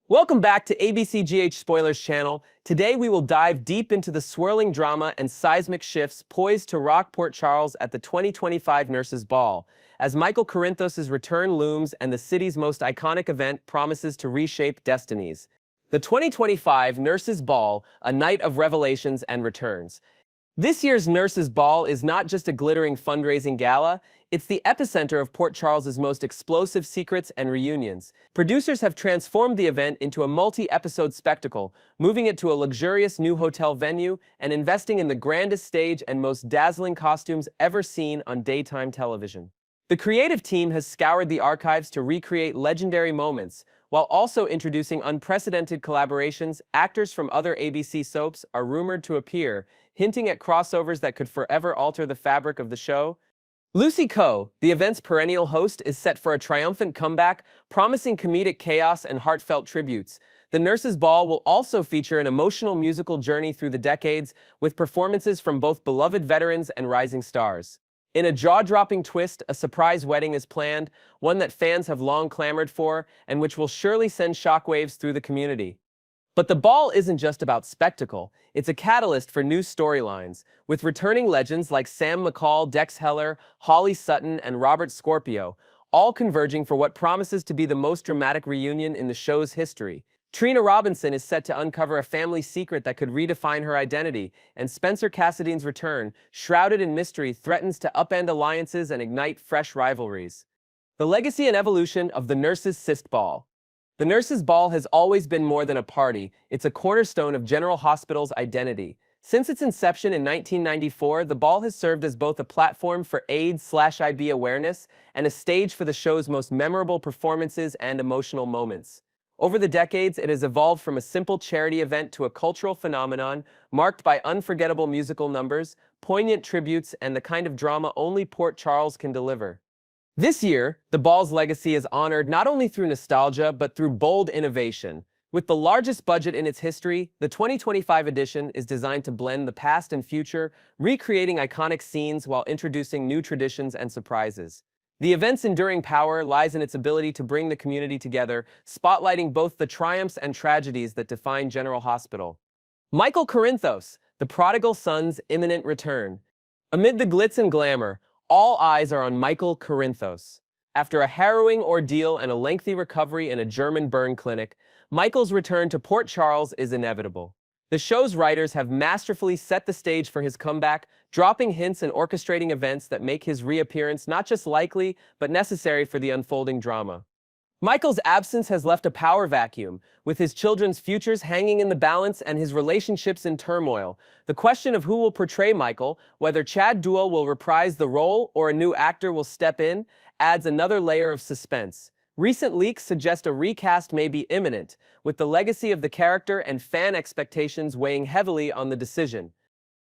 Welcome back to ABCGH Spoilers channel. Today we will dive deep into the swirling drama and seismic shifts poised to rock Port Charles at the 2025 Nurses Ball, as Michael Corinthos' return looms and the city's most iconic event promises to reshape destinies. The 2025 Nurses Ball, a night of revelations and returns. This year's Nurses Ball is not just a glittering fundraising gala, it's the epicenter of Port Charles's most explosive secrets and reunions. Producers have transformed the event into a multi-episode spectacle, moving it to a luxurious new hotel venue and investing in the grandest stage and most dazzling costumes ever seen on daytime television. The creative team has scoured the archives to recreate legendary moments, while also introducing unprecedented collaborations. Actors from other ABC soaps are rumored to appear, hinting at crossovers that could forever alter the fabric of the show. Lucy Coe, the event's perennial host, is set for a triumphant comeback, promising comedic chaos and heartfelt tributes. The Nurses Ball will also feature an emotional musical journey through the decades, with performances from both beloved veterans and rising stars. In a jaw-dropping twist, a surprise wedding is planned, one that fans have long clamored for, and which will surely send shockwaves through the community. But the ball isn't just about spectacle, it's a catalyst for new storylines, with returning legends like Sam McCall, Dex Heller, Holly Sutton, and Robert Scorpio, all converging for what promises to be the most dramatic reunion in the show's history. Trina Robinson is set to uncover a family secret that could redefine her identity, and Spencer Cassidy's return, shrouded in mystery, threatens to upend alliances and ignite fresh rivalries. The legacy and evolution of the Nurses' Cyst Ball. The Nurses' Ball has always been more than a party, it's a cornerstone of General Hospital's identity. Since its inception in 1994, the ball has served as both a platform for AIDS/IB awareness and a stage for the show's most memorable performances and emotional moments. Over the decades, it has evolved from a simple charity event to a cultural phenomenon marked by unforgettable musical numbers, poignant tributes, and the kind of drama only Port Charles can deliver. This year, the ball's legacy is honored not only through nostalgia but through bold innovation. With the largest budget in its history, the 2025 edition is designed to blend the past and future, recreating iconic scenes while introducing new traditions and surprises. The event's enduring power lies in its ability to bring the community together, spotlighting both the triumphs and tragedies that define General Hospital. Michael Corinthos, the prodigal son's imminent return. Amid the glitz and glamour, all eyes are on Michael Corinthos. After a harrowing ordeal and a lengthy recovery in a German burn clinic, Michael's return to Port Charles is inevitable. The show's writers have masterfully set the stage for his comeback, dropping hints and orchestrating events that make his reappearance not just likely, but necessary for the unfolding drama. Michael's absence has left a power vacuum, with his children's futures hanging in the balance and his relationships in turmoil. The question of who will portray Michael, whether Chad Duell will reprise the role or a new actor will step in, adds another layer of suspense. Recent leaks suggest a recast may be imminent, with the legacy of the character and fan expectations weighing heavily on the decision.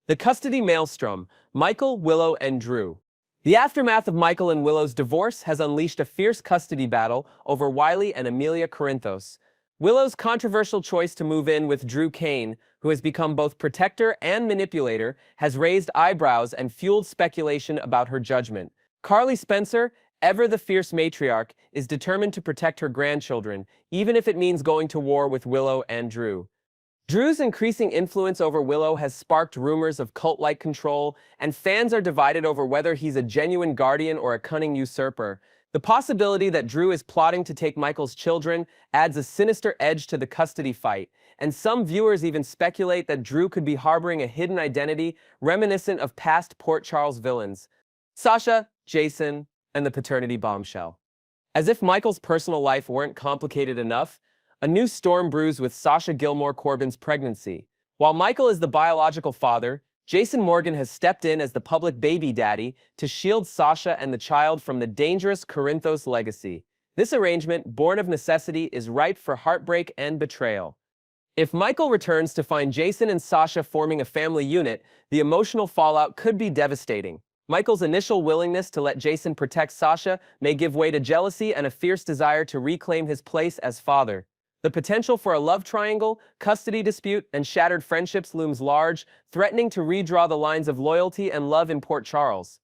The custody maelstrom: Michael, Willow, and Drew. The aftermath of Michael and Willow's divorce has unleashed a fierce custody battle over Wiley and Amelia Corinthos. Willow's controversial choice to move in with Drew Kane, who has become both protector and manipulator, has raised eyebrows and fueled speculation about her judgment. Lulu Spencer, ever the fierce matriarch, is determined to protect her grandchildren, even if it means going to war with Willow and Drew. Drew's increasing influence over Willow has sparked rumors of cult-like control, and fans are divided over whether he's a genuine guardian or a cunning usurper. The possibility that Drew is plotting to take Michael's children adds a sinister edge to the custody fight, and some viewers even speculate that Drew could be harboring a hidden identity reminiscent of past Port Charles villains. Sasha, Jason, and the paternity bombshell. As if Michael's personal life weren't complicated enough, a new storm brews with Sasha Gilmore Corbin's pregnancy. While Michael is the biological father, Jason Morgan has stepped in as the public baby daddy to shield Sasha and the child from the dangerous Corinthos legacy. This arrangement, born of necessity, is ripe for heartbreak and betrayal. If Michael returns to find Jason and Sasha forming a family unit, the emotional fallout could be devastating. Michael's initial willingness to let Jason protect Sasha may give way to jealousy and a fierce desire to reclaim his place as father. The potential for a love triangle, custody dispute, and shattered friendships looms large, threatening to redraw the lines of loyalty and love in Port Charles.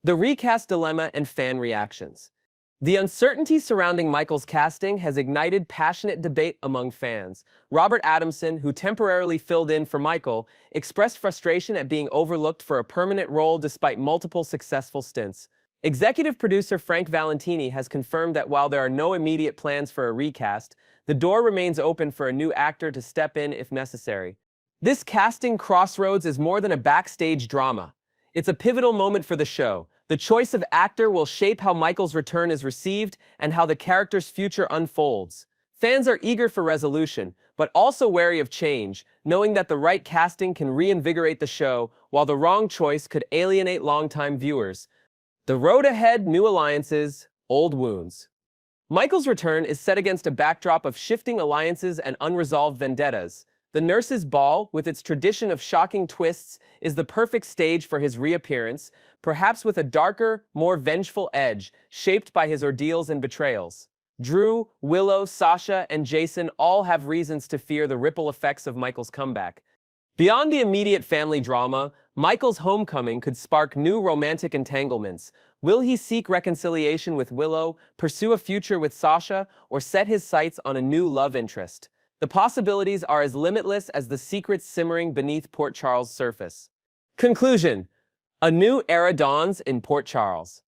The recast dilemma and fan reactions. The uncertainty surrounding Michael's casting has ignited passionate debate among fans. Robert Adamson, who temporarily filled in for Michael, expressed frustration at being overlooked for a permanent role despite multiple successful stints. Executive producer Frank Valentini has confirmed that while there are no immediate plans for a recast, the door remains open for a new actor to step in if necessary. This casting crossroads is more than a backstage drama. It's a pivotal moment for the show. The choice of actor will shape how Michael's return is received and how the character's future unfolds. Fans are eager for resolution, but also wary of change, knowing that the right casting can reinvigorate the show, while the wrong choice could alienate longtime viewers. The road ahead, new alliances, old wounds. Michael's return is set against a backdrop of shifting alliances and unresolved vendettas. The Nurse's Ball, with its tradition of shocking twists, is the perfect stage for his reappearance, perhaps with a darker, more vengeful edge, shaped by his ordeals and betrayals. Drew, Willow, Sasha, and Jason all have reasons to fear the ripple effects of Michael's comeback. Beyond the immediate family drama, Michael's homecoming could spark new romantic entanglements. Will he seek reconciliation with Willow, pursue a future with Sasha, or set his sights on a new love interest? The possibilities are as limitless as the secrets simmering beneath Port Charles' surface. Conclusion: a new era dawns in Port Charles.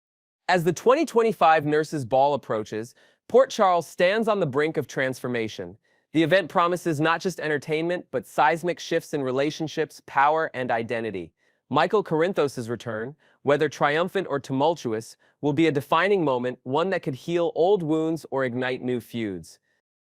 As the 2025 Nurses Ball approaches, Port Charles stands on the brink of transformation. The event promises not just entertainment, but seismic shifts in relationships, power, and identity. Michael Corinthos' return, whether triumphant or tumultuous, will be a defining moment, one that could heal old wounds or ignite new feuds.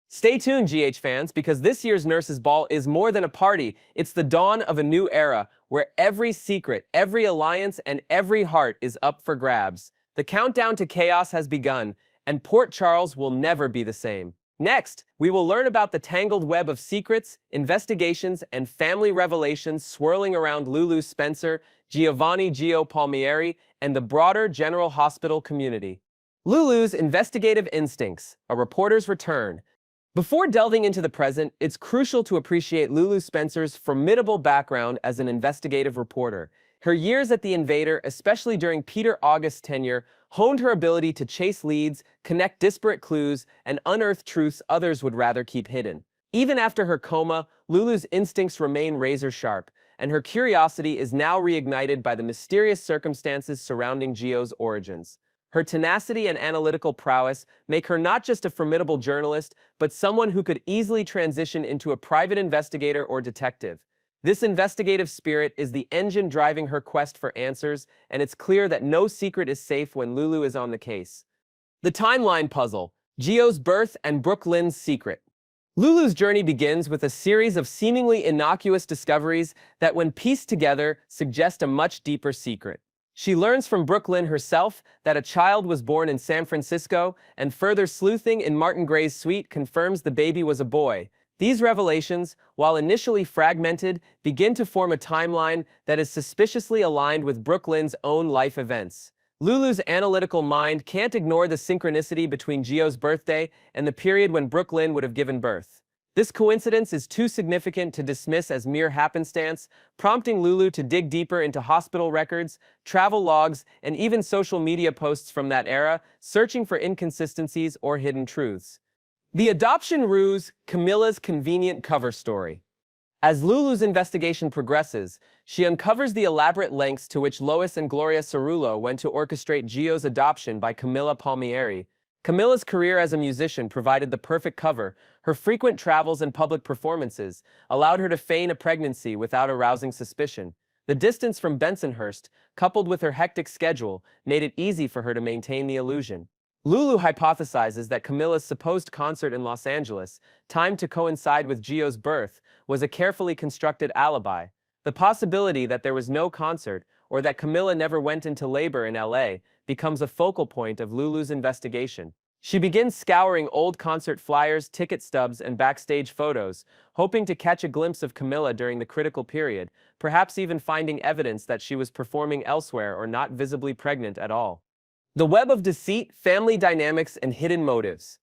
Stay tuned, GH fans, because this year's Nurses Ball is more than a party. It's the dawn of a new era, where every secret, every alliance, and every heart is up for grabs. The countdown to chaos has begun, and Port Charles will never be the same. Next, we will learn about the tangled web of secrets, investigations, and family revelations swirling around Lulu Spencer, Giovanni Gio Palmieri, and the broader General Hospital community. Lulu's investigative instincts, a reporter's return. Before delving into the present, it's crucial to appreciate Lulu Spencer's formidable background as an investigative reporter. Her years at The Invader, especially during Peter August's tenure, honed her ability to chase leads, connect disparate clues, and unearth truths others would rather keep hidden. Even after her coma, Lulu's instincts remain razor-sharp, and her curiosity is now reignited by the mysterious circumstances surrounding Gio's origins. Her tenacity and analytical prowess make her not just a formidable journalist, but someone who could easily transition into a private investigator or detective. This investigative spirit is the engine driving her quest for answers, and it's clear that no secret is safe when Lulu is on the case. The timeline puzzle: Gio's birth and Brooklyn's secret. Lulu's journey begins with a series of seemingly innocuous discoveries that, when pieced together, suggest a much deeper secret. She learns from Brooklyn herself that a child was born in San Francisco, and further sleuthing in Martin Gray's suite confirms the baby was a boy. These revelations, while initially fragmented, begin to form a timeline that is suspiciously aligned with Brooklyn's own life events. Lulu's analytical mind can't ignore the synchronicity between Gio's birthday and the period when Brooklyn would have given birth. This coincidence is too significant to dismiss as mere happenstance, prompting Lulu to dig deeper into hospital records, travel logs, and even social media posts from that era, searching for inconsistencies or hidden truths. The adoption ruse: Camilla's convenient cover story. As Lulu's investigation progresses, she uncovers the elaborate lengths to which Lois and Gloria Cerullo went to orchestrate Gio's adoption by Camilla Palmieri. Camilla's career as a musician provided the perfect cover. Her frequent travels and public performances allowed her to feign a pregnancy without arousing suspicion. The distance from Bensonhurst, coupled with her hectic schedule, made it easy for her to maintain the illusion. Lulu hypothesizes that Camilla's supposed concert in Los Angeles, timed to coincide with Gio's birth, was a carefully constructed alibi. The possibility that there was no concert, or that Camilla never went into labor in LA, becomes a focal point of Lulu's investigation. She begins scouring old concert flyers, ticket stubs, and backstage photos, hoping to catch a glimpse of Camilla during the critical period, perhaps even finding evidence that she was performing elsewhere or not visibly pregnant at all. The web of deceit, family dynamics, and hidden motives.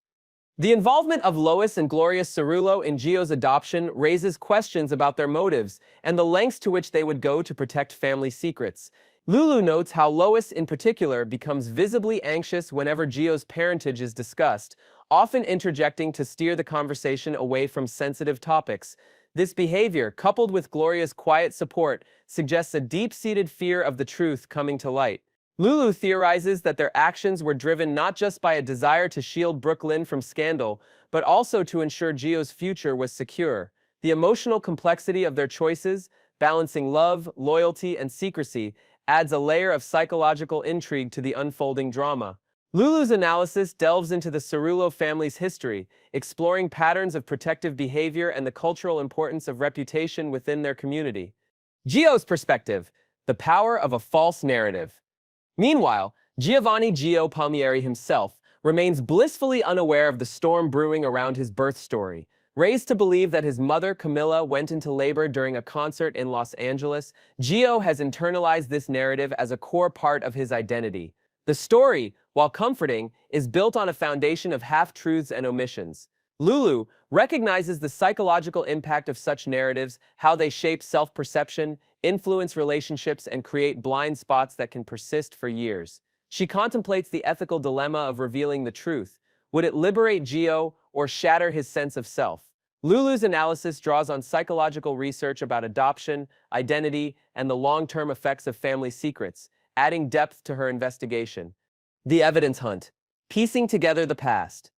The involvement of Lois and Gloria Cerullo in Gio's adoption raises questions about their motives and the lengths to which they would go to protect family secrets. Lulu notes how Lois, in particular, becomes visibly anxious whenever Gio's parentage is discussed, often interjecting to steer the conversation away from sensitive topics. This behavior, coupled with Gloria's quiet support, suggests a deep-seated fear of the truth coming to light. Lulu theorizes that their actions were driven not just by a desire to shield Brooklyn from scandal, but also to ensure Gio's future was secure. The emotional complexity of their choices, balancing love, loyalty, and secrecy, adds a layer of psychological intrigue to the unfolding drama. Lulu's analysis delves into the Cerullo family's history, exploring patterns of protective behavior and the cultural importance of reputation within their community. Gio's perspective: the power of a false narrative. Meanwhile, Giovanni Gio Palmieri himself remains blissfully unaware of the storm brewing around his birth story. Raised to believe that his mother, Camilla, went into labor during a concert in Los Angeles, Gio has internalized this narrative as a core part of his identity. The story, while comforting, is built on a foundation of half-truths and omissions. Lulu recognizes the psychological impact of such narratives, how they shape self-perception, influence relationships, and create blind spots that can persist for years. She contemplates the ethical dilemma of revealing the truth. Would it liberate Gio or shatter his sense of self? Lulu's analysis draws on psychological research about adoption, identity, and the long-term effects of family secrets, adding depth to her investigation. The evidence hunt. Piecing together the past.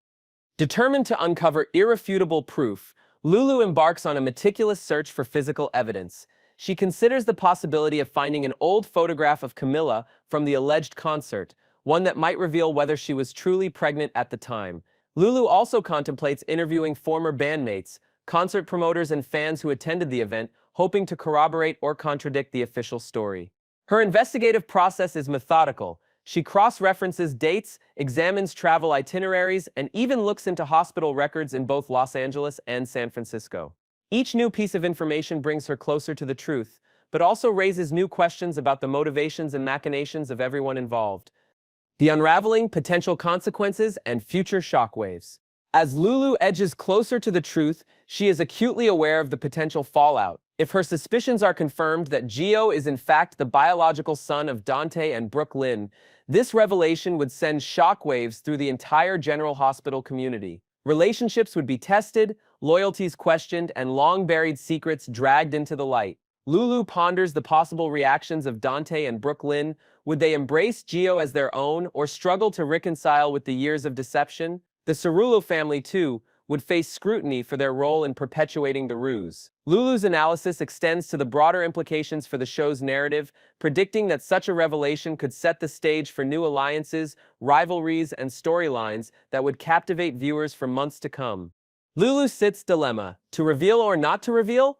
Determined to uncover irrefutable proof, Lulu embarks on a meticulous search for physical evidence. She considers the possibility of finding an old photograph of Camilla from the alleged concert, one that might reveal whether she was truly pregnant at the time. Lulu also contemplates interviewing former bandmates, concert promoters, and fans who attended the event, hoping to corroborate or contradict the official story. Her investigative process is methodical. She cross-references dates, examines travel itineraries, and even looks into hospital records in both Los Angeles and San Francisco. Each new piece of information brings her closer to the truth, but also raises new questions about the motivations and machinations of everyone involved. The unraveling, potential consequences, and future shockwaves. As Lulu edges closer to the truth, she is acutely aware of the potential fallout. If her suspicions are confirmed that Gio is in fact the biological son of Dante and Brooklyn, this revelation would send shockwaves through the entire General Hospital community. Relationships would be tested, loyalties questioned, and long-buried secrets dragged into the light. Lulu ponders the possible reactions of Dante and Brooklyn. Would they embrace Gio as their own or struggle to reconcile with the years of deception? The Cerullo family, too, would face scrutiny for their role in perpetuating the ruse. Lulu's analysis extends to the broader implications for the show's narrative, predicting that such a revelation could set the stage for new alliances, rivalries, and storylines that would captivate viewers for months to come. Lulu sits dilemma: to reveal or not to reveal?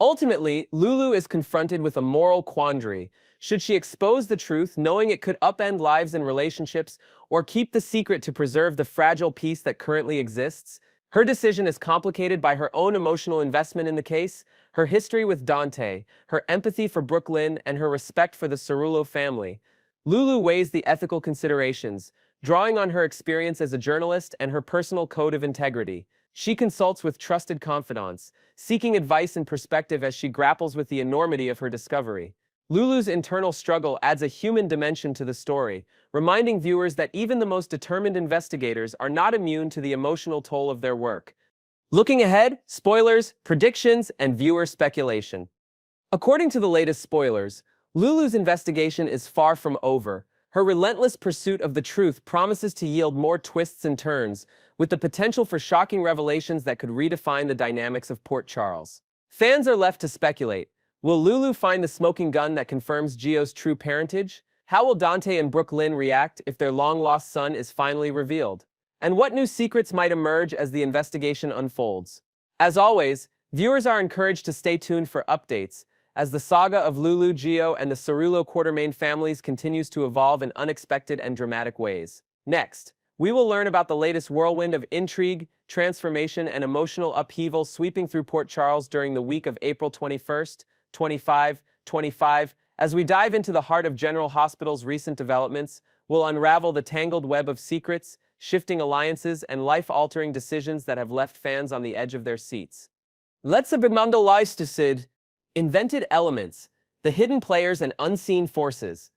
Ultimately, Lulu is confronted with a moral quandary. Should she expose the truth, knowing it could upend lives and relationships, or keep the secret to preserve the fragile peace that currently exists? Her decision is complicated by her own emotional investment in the case, her history with Dante, her empathy for Brooklyn, and her respect for the Cerullo family. Lulu weighs the ethical considerations, drawing on her experience as a journalist and her personal code of integrity. She consults with trusted confidants, seeking advice and perspective as she grapples with the enormity of her discovery. Lulu's internal struggle adds a human dimension to the story, reminding viewers that even the most determined investigators are not immune to the emotional toll of their work. Looking ahead, spoilers, predictions, and viewer speculation. According to the latest spoilers, Lulu's investigation is far from over. Her relentless pursuit of the truth promises to yield more twists and turns, with the potential for shocking revelations that could redefine the dynamics of Port Charles. Fans are left to speculate. Will Lulu find the smoking gun that confirms Gio's true parentage? How will Dante and Brooklyn react if their long-lost son is finally revealed? And what new secrets might emerge as the investigation unfolds? As always, viewers are encouraged to stay tuned for updates, as the saga of Lulu, Gio, and the Cerullo Quartermain families continues to evolve in unexpected and dramatic ways. Next, we will learn about the latest whirlwind of intrigue, transformation, and emotional upheaval sweeping through Port Charles during the week of April 21st, 25. As we dive into the heart of General Hospital's recent developments, we'll unravel the tangled web of secrets, shifting alliances, and life-altering decisions that have left fans on the edge of their seats. Let's begin. Invented elements. the hidden players and unseen forces.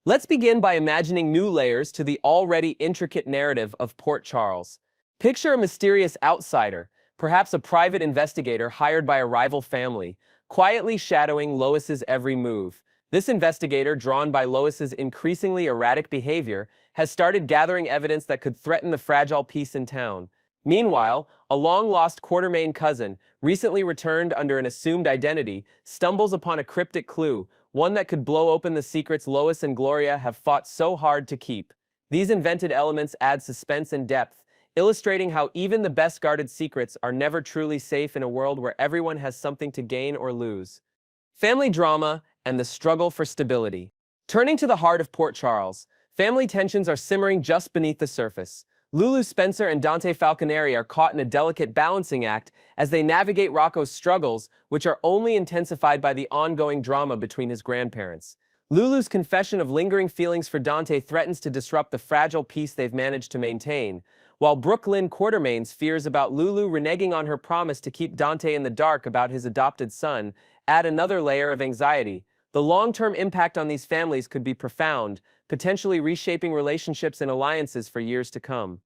Let's begin by imagining new layers to the already intricate narrative of Port Charles. Picture a mysterious outsider, perhaps a private investigator hired by a rival family, quietly shadowing Lois's every move. This investigator, drawn by Lois's increasingly erratic behavior, has started gathering evidence that could threaten the fragile peace in town. Meanwhile, a long-lost Quartermain cousin, recently returned under an assumed identity, stumbles upon a cryptic clue, one that could blow open the secrets Lois and Gloria have fought so hard to keep. These invented elements add suspense and depth, illustrating how even the best-guarded secrets are never truly safe in a world where everyone has something to gain or lose. Family drama and the struggle for stability. Turning to the heart of Port Charles, family tensions are simmering just beneath the surface. Lulu Spencer and Dante Falconeri are caught in a delicate balancing act as they navigate Rocco's struggles, which are only intensified by the ongoing drama between his grandparents. Lulu's confession of lingering feelings for Dante threatens to disrupt the fragile peace they've managed to maintain, while Brooklyn Quartermain's fears about Lulu reneging on her promise to keep Dante in the dark about his adopted son add another layer of anxiety. The long-term impact on these families could be profound, potentially reshaping relationships and alliances for years to come.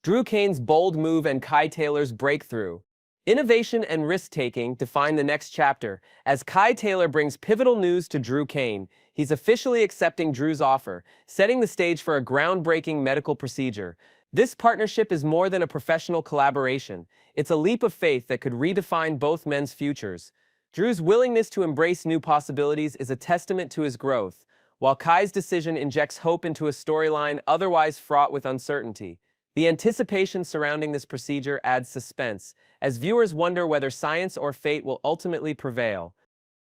Drew Kane's bold move and Kai Taylor's breakthrough. Innovation and risk-taking define the next chapter. As Kai Taylor brings pivotal news to Drew Kane, he's officially accepting Drew's offer, setting the stage for a groundbreaking medical procedure. This partnership is more than a professional collaboration. It's a leap of faith that could redefine both men's futures. Drew's willingness to embrace new possibilities is a testament to his growth, while Kai's decision injects hope into a storyline otherwise fraught with uncertainty. The anticipation surrounding this procedure adds suspense, as viewers wonder whether science or fate will ultimately prevail.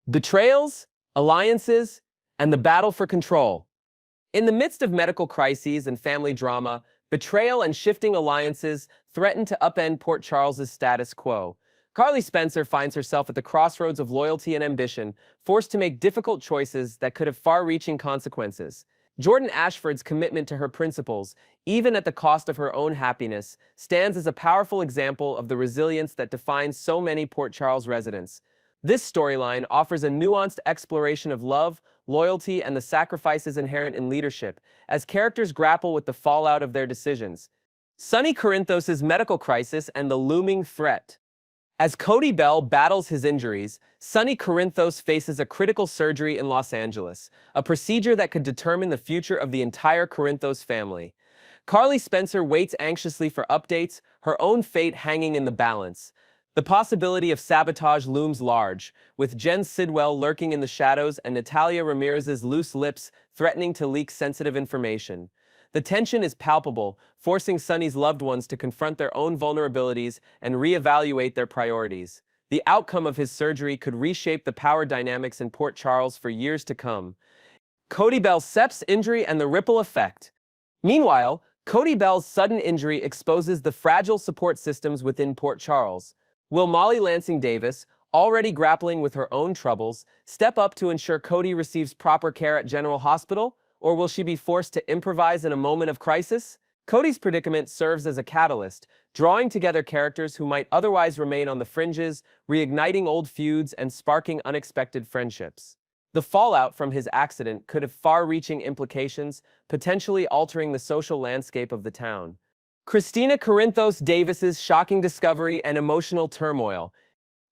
Betrayals, alliances, and the battle for control. In the midst of medical crises and family drama, betrayal and shifting alliances threaten to upend Port Charles's status quo. Carly Spencer finds herself at the crossroads of loyalty and ambition, forced to make difficult choices that could have far-reaching consequences. Jordan Ashford's commitment to her principles, even at the cost of her own happiness, stands as a powerful example of the resilience that defines so many Port Charles residents. This storyline offers a nuanced exploration of love, loyalty, and the sacrifices inherent in leadership, as characters grapple with the fallout of their decisions. Sonny Corinthos' medical crisis and the looming threat. As Cody Bell battles his injuries, Sonny Corinthos faces a critical surgery in Los Angeles, a procedure that could determine the future of the entire Corinthos family. Carly Spencer waits anxiously for updates, her own fate hanging in the balance. The possibility of sabotage looms large, with Jen Sidwell lurking in the shadows and Natalia Ramirez's loose lips threatening to leak sensitive information. The tension is palpable, forcing Sonny's loved ones to confront their own vulnerabilities and reevaluate their priorities. The outcome of his surgery could reshape the power dynamics in Port Charles for years to come. Cody Bell's sepsis injury and the ripple effect. Meanwhile, Cody Bell's sudden injury exposes the fragile support systems within Port Charles. Will Molly Lansing Davis, already grappling with her own troubles, step up to ensure Cody receives proper care at General Hospital? Or will she be forced to improvise in a moment of crisis? Cody's predicament serves as a catalyst, drawing together characters who might otherwise remain on the fringes, reigniting old feuds and sparking unexpected friendships. The fallout from his accident could have far-reaching implications, potentially altering the social landscape of the town. Christina Corinthos Davis's shocking discovery and emotional turmoil.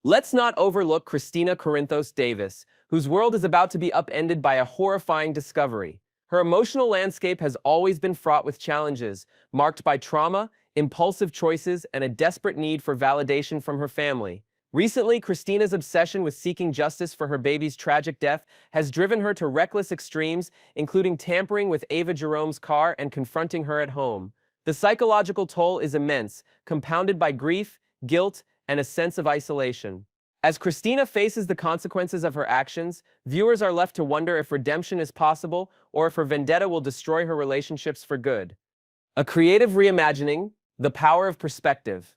Let's not overlook Christina Corinthos Davis, whose world is about to be upended by a horrifying discovery. Her emotional landscape has always been fraught with challenges, marked by trauma, impulsive choices, and a desperate need for validation from her family. Recently, Christina's obsession with seeking justice for her baby's tragic death has driven her to reckless extremes, including tampering with Ava Jerome's car and confronting her at home. The psychological toll is immense, compounded by grief, guilt, and a sense of isolation. As Christina faces the consequences of her actions, viewers are left to wonder if redemption is possible or if her vendetta will destroy her relationships for good. A creative reimagining, the power of perspective.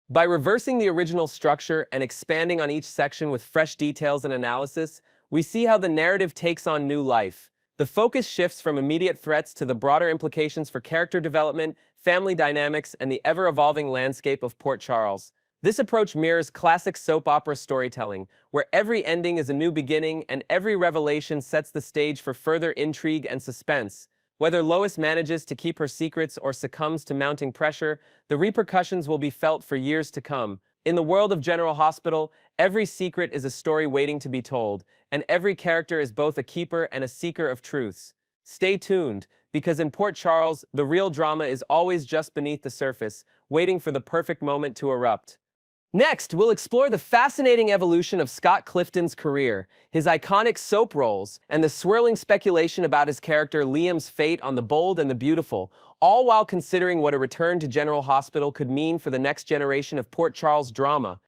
By reversing the original structure and expanding on each section with fresh details and analysis, we see how the narrative takes on new life. The focus shifts from immediate threats to the broader implications for character development, family dynamics, and the ever-evolving landscape of Port Charles. This approach mirrors classic soap opera storytelling, where every ending is a new beginning and every revelation sets the stage for further intrigue and suspense. Whether Lois manages to keep her secrets or succumbs to mounting pressure, the repercussions will be felt for years to come. In the world of General Hospital, every secret is a story waiting to be told, and every character is both a keeper and a seeker of truths. Stay tuned, because in Port Charles, the real drama is always just beneath the surface, waiting for the perfect moment to erupt. Next, we'll explore the fascinating evolution of Scott Clifton's career, his iconic soap roles, and the swirling speculation about his character Liam's fate on The Bold and the Beautiful, all while considering what a return to General Hospital could mean for the next generation of Port Charles drama.